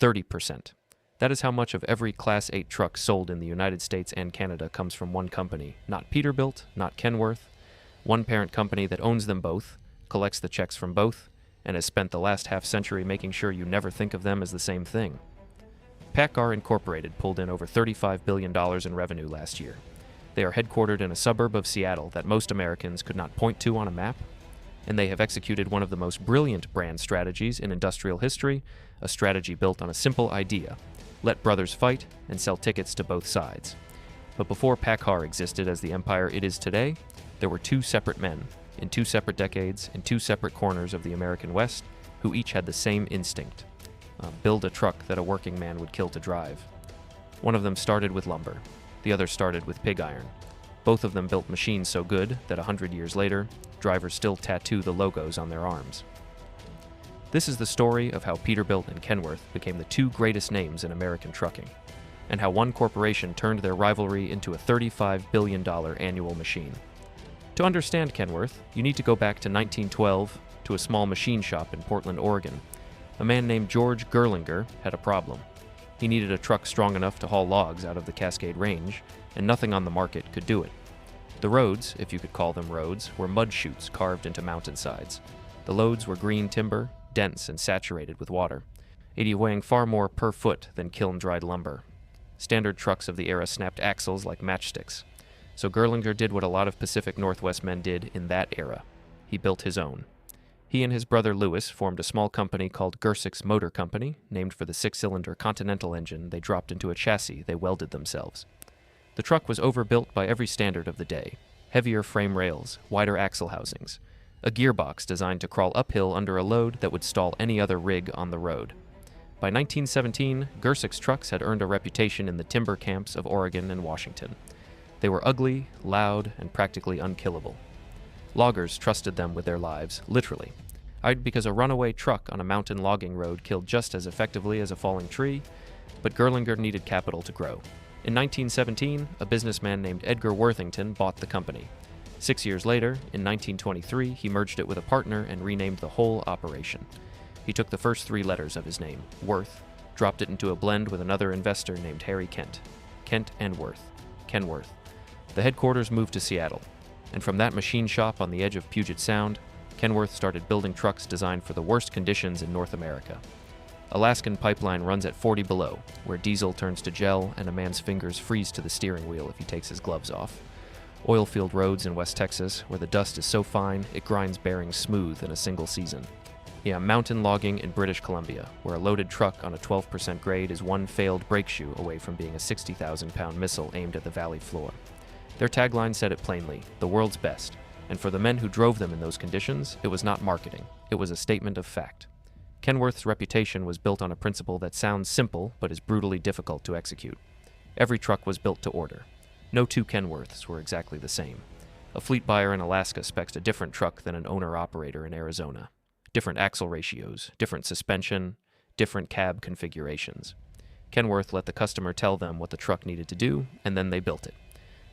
30%. That is how much of every Class 8 truck sold in the United States and Canada comes from one company, not Peterbilt, not Kenworth, one parent company that owns them both, collects the checks from both, and has spent the last half-century making sure you never think of them as the same thing. PACCAR Incorporated pulled in over $35 billion in revenue last year. They are headquartered in a suburb of Seattle that most Americans could not point to on a map, and they have executed one of the most brilliant brand strategies in industrial history, a strategy built on a simple idea: let brothers fight and sell tickets to both sides. But before PACCAR existed as the empire it is today, there were two separate men, in two separate decades, in two separate corners of the American West, who each had the same instinct: build a truck that a working man would kill to drive. One of them started with lumber. The other started with pig iron. Both of them built machines so good that 100 years later, drivers still tattoo the logos on their arms. This is the story of how Peterbilt and Kenworth became the two greatest names in American trucking, and how one corporation turned their rivalry into a $35 billion annual machine. To understand Kenworth, you need to go back to 1912 to a small machine shop in Portland, Oregon. A man named George Gerlinger had a problem. He needed a truck strong enough to haul logs out of the Cascade Range, and nothing on the market could do it. The roads, if you could call them roads, were mud chutes carved into mountainsides. The loads were green timber, dense and saturated with water, weighing far more per foot than kiln-dried lumber. Standard trucks of the era snapped axles like matchsticks. So Gerlinger did what a lot of Pacific Northwest men did in that era. He built his own. He and his brother Louis formed a small company called Gersix Motor Company, named for the six-cylinder Continental engine they dropped into a chassis they welded themselves. The truck was overbuilt by every standard of the day: heavier frame rails, wider axle housings, a gearbox designed to crawl uphill under a load that would stall any other rig on the road. By 1917, Gersix trucks had earned a reputation in the timber camps of Oregon and Washington. They were ugly, loud, and practically unkillable. Loggers trusted them with their lives, literally. Because a runaway truck on a mountain logging road killed just as effectively as a falling tree, but Gerlinger needed capital to grow. In 1917, a businessman named Edgar Worthington bought the company. 6 years later, in 1923, he merged it with a partner and renamed the whole operation. He took the first three letters of his name, Worth, dropped it into a blend with another investor named Harry Kent. Kent and Worth. Kenworth. The headquarters moved to Seattle, and from that machine shop on the edge of Puget Sound, Kenworth started building trucks designed for the worst conditions in North America. Alaskan pipeline runs at 40 below, where diesel turns to gel and a man's fingers freeze to the steering wheel if he takes his gloves off. Oilfield roads in West Texas, where the dust is so fine it grinds bearings smooth in a single season. Yeah, mountain logging in British Columbia, where a loaded truck on a 12% grade is one failed brake shoe away from being a 60,000-pound missile aimed at the valley floor. Their tagline said it plainly: the world's best. And for the men who drove them in those conditions, it was not marketing. It was a statement of fact. Kenworth's reputation was built on a principle that sounds simple but is brutally difficult to execute. Every truck was built to order. No two Kenworths were exactly the same. A fleet buyer in Alaska specs a different truck than an owner-operator in Arizona. Different axle ratios, different suspension, different cab configurations. Kenworth let the customer tell them what the truck needed to do, and then they built it.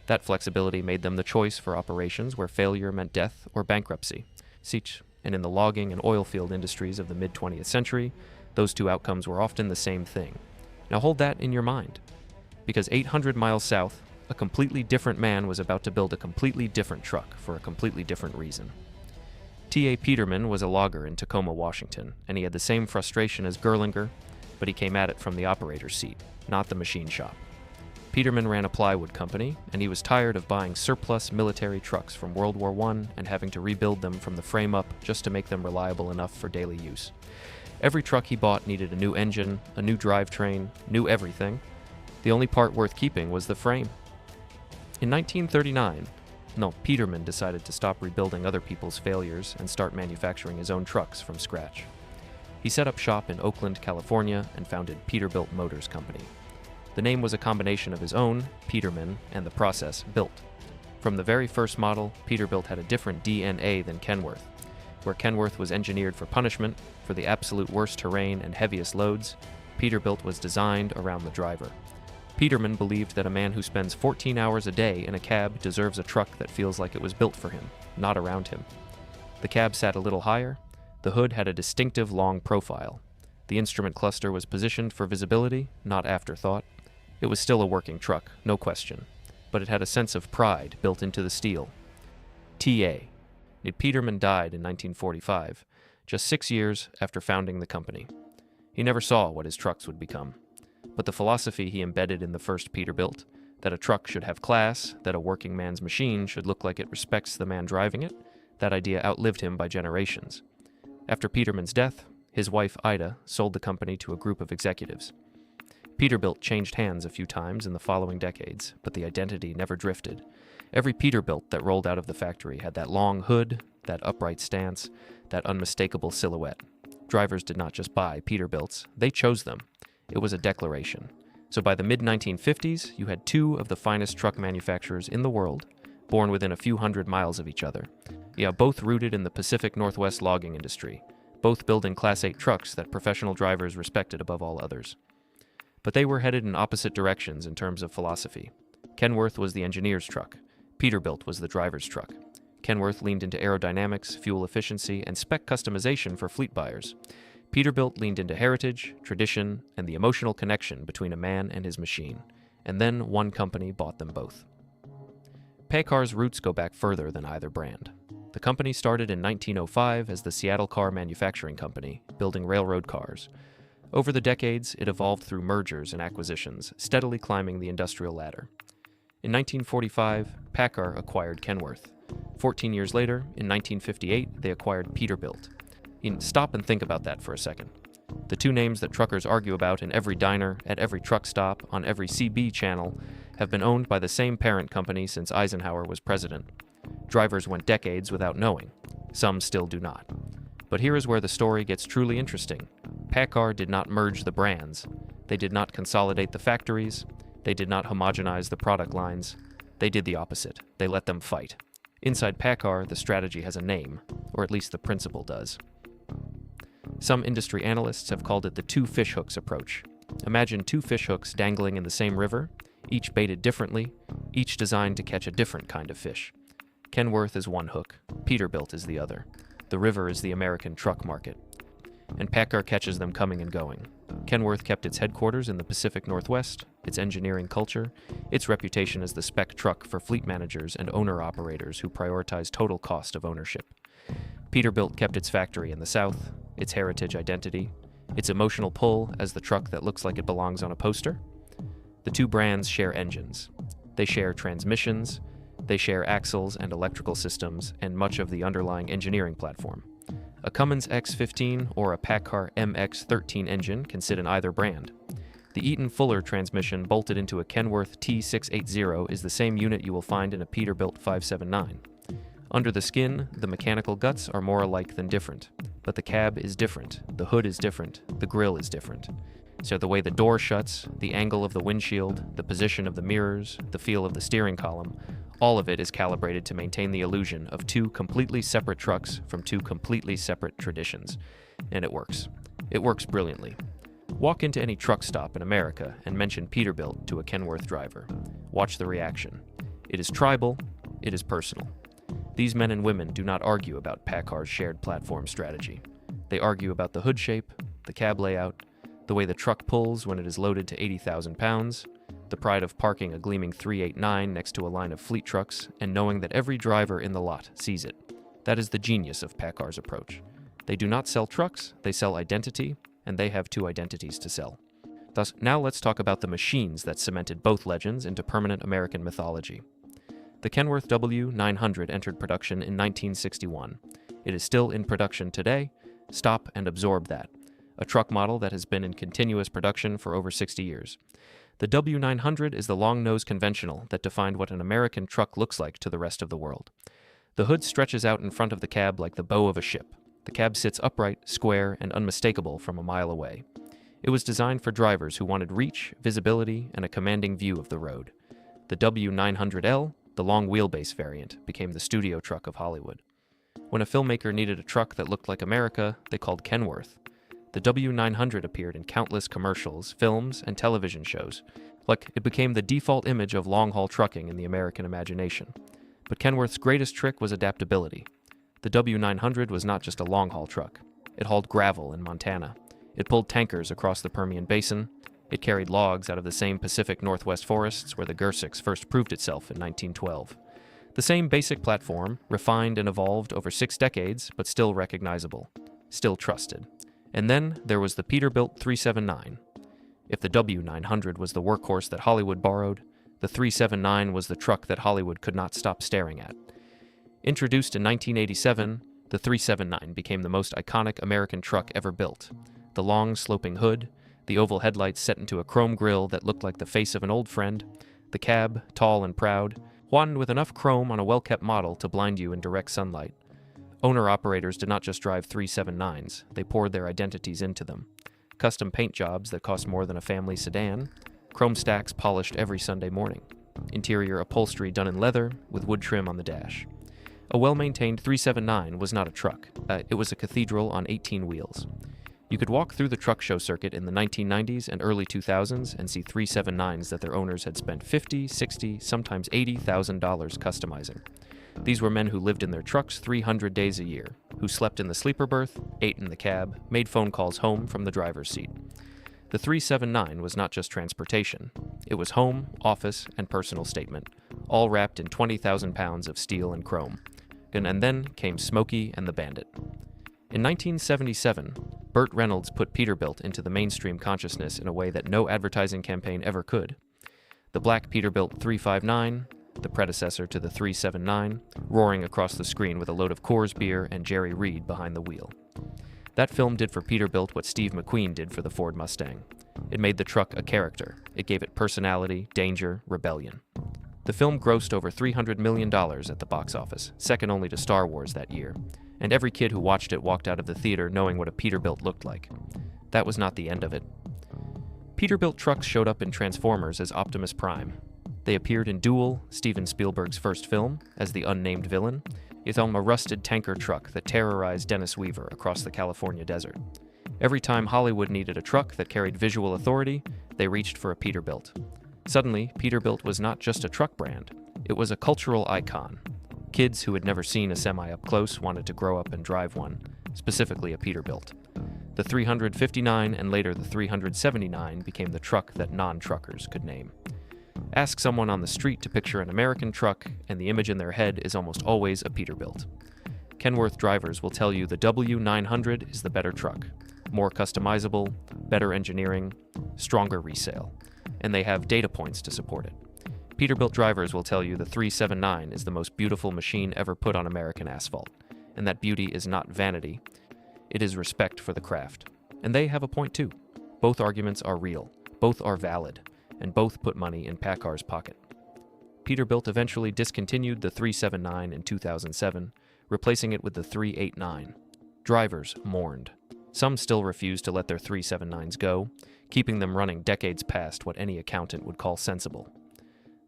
That flexibility made them the choice for operations where failure meant death or bankruptcy. And in the logging and oil field industries of the mid-20th century, those two outcomes were often the same thing. Now hold that in your mind, because 800 miles south, a completely different man was about to build a completely different truck for a completely different reason. T.A. Peterman was a logger in Tacoma, Washington, and he had the same frustration as Gerlinger, but he came at it from the operator's seat, not the machine shop. Peterman ran a plywood company, and he was tired of buying surplus military trucks from World War I and having to rebuild them from the frame up just to make them reliable enough for daily use. Every truck he bought needed a new engine, a new drivetrain, new everything. The only part worth keeping was the frame. In 1939, Peterman decided to stop rebuilding other people's failures and start manufacturing his own trucks from scratch. He set up shop in Oakland, California, and founded Peterbilt Motors Company. The name was a combination of his own, Peterman, and the process, built. From the very first model, Peterbilt had a different DNA than Kenworth. Where Kenworth was engineered for punishment, for the absolute worst terrain and heaviest loads, Peterbilt was designed around the driver. Peterman believed that a man who spends 14 hours a day in a cab deserves a truck that feels like it was built for him, not around him. The cab sat a little higher. The hood had a distinctive long profile. The instrument cluster was positioned for visibility, not afterthought. It was still a working truck, no question, but it had a sense of pride built into the steel. T.A. Peterman died in 1945, just 6 years after founding the company. He never saw what his trucks would become. But the philosophy he embedded in the first Peterbilt, that a truck should have class, that a working man's machine should look like it respects the man driving it, that idea outlived him by generations. After Peterman's death, his wife Ida sold the company to a group of executives. Peterbilt changed hands a few times in the following decades, but the identity never drifted. Every Peterbilt that rolled out of the factory had that long hood, that upright stance, that unmistakable silhouette. Drivers did not just buy Peterbilts, they chose them. It was a declaration. So by the mid-1950s, you had two of the finest truck manufacturers in the world, born within a few hundred miles of each other. Yeah, both rooted in the Pacific Northwest logging industry, both building Class 8 trucks that professional drivers respected above all others. But they were headed in opposite directions in terms of philosophy. Kenworth was the engineer's truck. Peterbilt was the driver's truck. Kenworth leaned into aerodynamics, fuel efficiency, and spec customization for fleet buyers. Peterbilt leaned into heritage, tradition, and the emotional connection between a man and his machine. And then one company bought them both. PACCAR's roots go back further than either brand. The company started in 1905 as the Seattle Car Manufacturing Company, building railroad cars. Over the decades, it evolved through mergers and acquisitions, steadily climbing the industrial ladder. In 1945, PACCAR acquired Kenworth. 14 years later, in 1958, they acquired Peterbilt. Stop and think about that for a second. The two names that truckers argue about in every diner, at every truck stop, on every CB channel, have been owned by the same parent company since Eisenhower was president. Drivers went decades without knowing. Some still do not. But here is where the story gets truly interesting. PACCAR did not merge the brands. They did not consolidate the factories. They did not homogenize the product lines. They did the opposite. They let them fight. Inside PACCAR, the strategy has a name, or at least the principle does. Some industry analysts have called it the two fishhooks approach. Imagine two fishhooks dangling in the same river, each baited differently, each designed to catch a different kind of fish. Kenworth is one hook, Peterbilt is the other. The river is the American truck market. And PACCAR catches them coming and going. Kenworth kept its headquarters in the Pacific Northwest, its engineering culture, its reputation as the spec truck for fleet managers and owner-operators who prioritize total cost of ownership. Peterbilt kept its factory in the South, its heritage identity, its emotional pull as the truck that looks like it belongs on a poster. The two brands share engines. They share transmissions, they share axles and electrical systems, and much of the underlying engineering platform. A Cummins X15 or a PACCAR MX13 engine can sit in either brand. The Eaton Fuller transmission bolted into a Kenworth T680 is the same unit you will find in a Peterbilt 579. Under the skin, the mechanical guts are more alike than different, but the cab is different, the hood is different, the grille is different. So the way the door shuts, the angle of the windshield, the position of the mirrors, the feel of the steering column, all of it is calibrated to maintain the illusion of two completely separate trucks from two completely separate traditions. And it works. It works brilliantly. Walk into any truck stop in America and mention Peterbilt to a Kenworth driver. Watch the reaction. It is tribal, it is personal. These men and women do not argue about PACCAR's shared platform strategy. They argue about the hood shape, the cab layout, the way the truck pulls when it is loaded to 80,000 pounds, the pride of parking a gleaming 389 next to a line of fleet trucks and knowing that every driver in the lot sees it. That is the genius of PACCAR's approach. They do not sell trucks, they sell identity, and they have two identities to sell. Thus, now let's talk about the machines that cemented both legends into permanent American mythology. The Kenworth W900 entered production in 1961. It is still in production today. Stop and absorb that. A truck model that has been in continuous production for over 60 years. The W900 is the long-nose conventional that defined what an American truck looks like to the rest of the world. The hood stretches out in front of the cab like the bow of a ship. The cab sits upright, square, and unmistakable from a mile away. It was designed for drivers who wanted reach, visibility, and a commanding view of the road. The W900L, the long wheelbase variant, became the studio truck of Hollywood. When a filmmaker needed a truck that looked like America, they called Kenworth. The W900 appeared in countless commercials, films, and television shows. It became the default image of long-haul trucking in the American imagination. But Kenworth's greatest trick was adaptability. The W900 was not just a long-haul truck. It hauled gravel in Montana. It pulled tankers across the Permian Basin. It carried logs out of the same Pacific Northwest forests where the Gersix first proved itself in 1912. The same basic platform, refined and evolved over 6 decades, but still recognizable, still trusted. And then there was the Peterbilt 379. If the W900 was the workhorse that Hollywood borrowed, the 379 was the truck that Hollywood could not stop staring at. Introduced in 1987, the 379 became the most iconic American truck ever built. The long, sloping hood, the oval headlights set into a chrome grille that looked like the face of an old friend, the cab, tall and proud, one with enough chrome on a well-kept model to blind you in direct sunlight. Owner-operators did not just drive 379s, they poured their identities into them. Custom paint jobs that cost more than a family sedan, chrome stacks polished every Sunday morning, interior upholstery done in leather with wood trim on the dash. A well-maintained 379 was not a truck, it was a cathedral on 18 wheels. You could walk through the truck show circuit in the 1990s and early 2000s and see 379s that their owners had spent $50, $60, sometimes $80,000 customizing. These were men who lived in their trucks 300 days a year, who slept in the sleeper berth, ate in the cab, made phone calls home from the driver's seat. The 379 was not just transportation. It was home, office, and personal statement, all wrapped in 20,000 pounds of steel and chrome. And then came Smokey and the Bandit. In 1977, Burt Reynolds put Peterbilt into the mainstream consciousness in a way that no advertising campaign ever could. The black Peterbilt 359, the predecessor to the 379, roaring across the screen with a load of Coors beer and Jerry Reed behind the wheel. That film did for Peterbilt what Steve McQueen did for the Ford Mustang. It made the truck a character. It gave it personality, danger, rebellion. The film grossed over $300 million at the box office, second only to Star Wars that year, and every kid who watched it walked out of the theater knowing what a Peterbilt looked like. That was not the end of it. Peterbilt trucks showed up in Transformers as Optimus Prime. They appeared in Duel, Steven Spielberg's first film, as the unnamed villain, a rusted tanker truck that terrorized Dennis Weaver across the California desert. Every time Hollywood needed a truck that carried visual authority, they reached for a Peterbilt. Suddenly, Peterbilt was not just a truck brand, it was a cultural icon. Kids who had never seen a semi up close wanted to grow up and drive one, specifically a Peterbilt. The 359 and later the 379 became the truck that non-truckers could name. Ask someone on the street to picture an American truck, and the image in their head is almost always a Peterbilt. Kenworth drivers will tell you the W900 is the better truck. More customizable, better engineering, stronger resale. And they have data points to support it. Peterbilt drivers will tell you the 379 is the most beautiful machine ever put on American asphalt, and that beauty is not vanity, it is respect for the craft. And they have a point too. Both arguments are real, both are valid, and both put money in PACCAR's pocket. Peterbilt eventually discontinued the 379 in 2007, replacing it with the 389. Drivers mourned. Some still refused to let their 379s go, keeping them running decades past what any accountant would call sensible.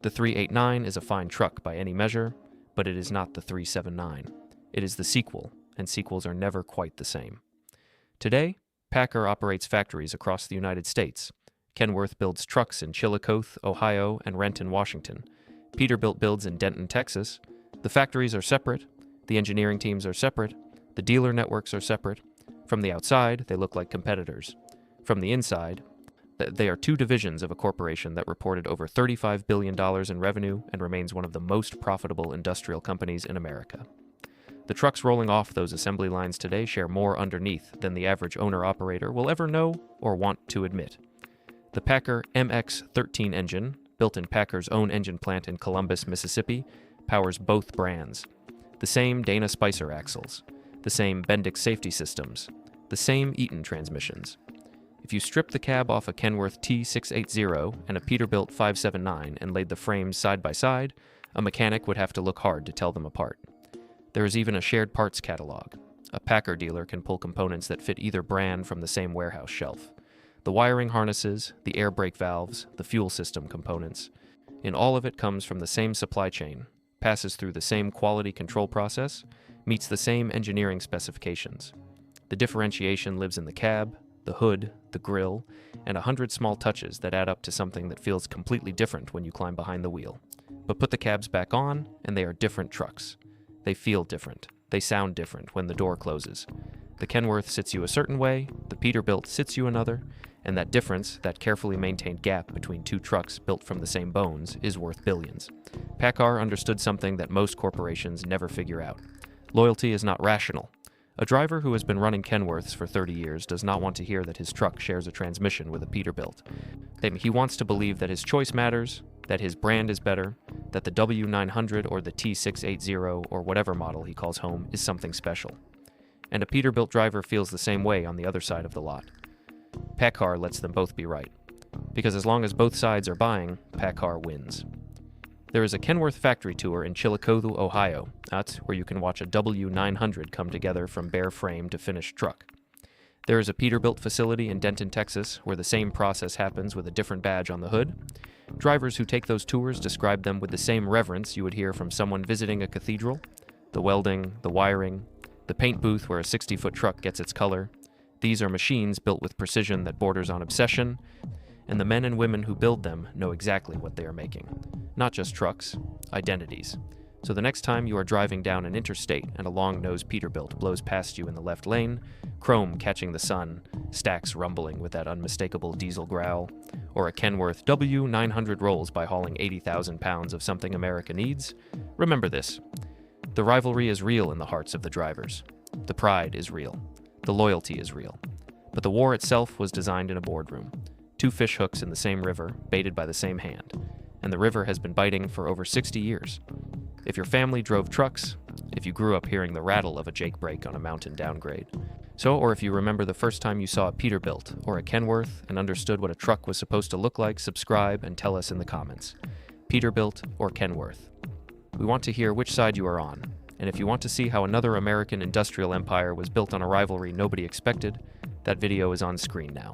The 389 is a fine truck by any measure, but it is not the 379. It is the sequel, and sequels are never quite the same. Today, PACCAR operates factories across the United States. Kenworth builds trucks in Chillicothe, Ohio, and Renton, Washington. Peterbilt builds in Denton, Texas. The factories are separate, the engineering teams are separate, the dealer networks are separate. From the outside, they look like competitors. From the inside, they are two divisions of a corporation that reported over $35 billion in revenue and remains one of the most profitable industrial companies in America. The trucks rolling off those assembly lines today share more underneath than the average owner-operator will ever know or want to admit. The PACCAR MX-13 engine, built in PACCAR's own engine plant in Columbus, Mississippi, powers both brands. The same Dana Spicer axles, the same Bendix safety systems, the same Eaton transmissions. If you stripped the cab off a Kenworth T680 and a Peterbilt 579 and laid the frames side by side, a mechanic would have to look hard to tell them apart. There is even a shared parts catalog. A PACCAR dealer can pull components that fit either brand from the same warehouse shelf. The wiring harnesses, the air brake valves, the fuel system components. In all of it comes from the same supply chain, passes through the same quality control process, meets the same engineering specifications. The differentiation lives in the cab, the hood, the grille, and 100 small touches that add up to something that feels completely different when you climb behind the wheel. But put the cabs back on, and they are different trucks. They feel different. They sound different when the door closes. The Kenworth sits you a certain way, the Peterbilt sits you another, and that difference, that carefully maintained gap between two trucks built from the same bones, is worth billions. PACCAR understood something that most corporations never figure out. Loyalty is not rational. A driver who has been running Kenworths for 30 years does not want to hear that his truck shares a transmission with a Peterbilt. He wants to believe that his choice matters, that his brand is better, that the W900 or the T680 or whatever model he calls home is something special. And a Peterbilt driver feels the same way on the other side of the lot. PACCAR lets them both be right. Because as long as both sides are buying, PACCAR wins. There is a Kenworth factory tour in Chillicothe, Ohio. That's where you can watch a W900 come together from bare frame to finished truck. There is a Peterbilt facility in Denton, Texas, where the same process happens with a different badge on the hood. Drivers who take those tours describe them with the same reverence you would hear from someone visiting a cathedral. The welding, the wiring, the paint booth where a 60-foot truck gets its color. These are machines built with precision that borders on obsession, and the men and women who build them know exactly what they are making. Not just trucks, identities. So the next time you are driving down an interstate and a long-nosed Peterbilt blows past you in the left lane, chrome catching the sun, stacks rumbling with that unmistakable diesel growl, or a Kenworth W900 rolls by hauling 80,000 pounds of something America needs, remember this. The rivalry is real in the hearts of the drivers. The pride is real. The loyalty is real. But the war itself was designed in a boardroom. 2 fish hooks in the same river, baited by the same hand. And the river has been biting for over 60 years. If your family drove trucks, if you grew up hearing the rattle of a Jake brake on a mountain downgrade, or if you remember the first time you saw a Peterbilt or a Kenworth and understood what a truck was supposed to look like, subscribe and tell us in the comments. Peterbilt or Kenworth. We want to hear which side you are on, and if you want to see how another American industrial empire was built on a rivalry nobody expected, that video is on screen now.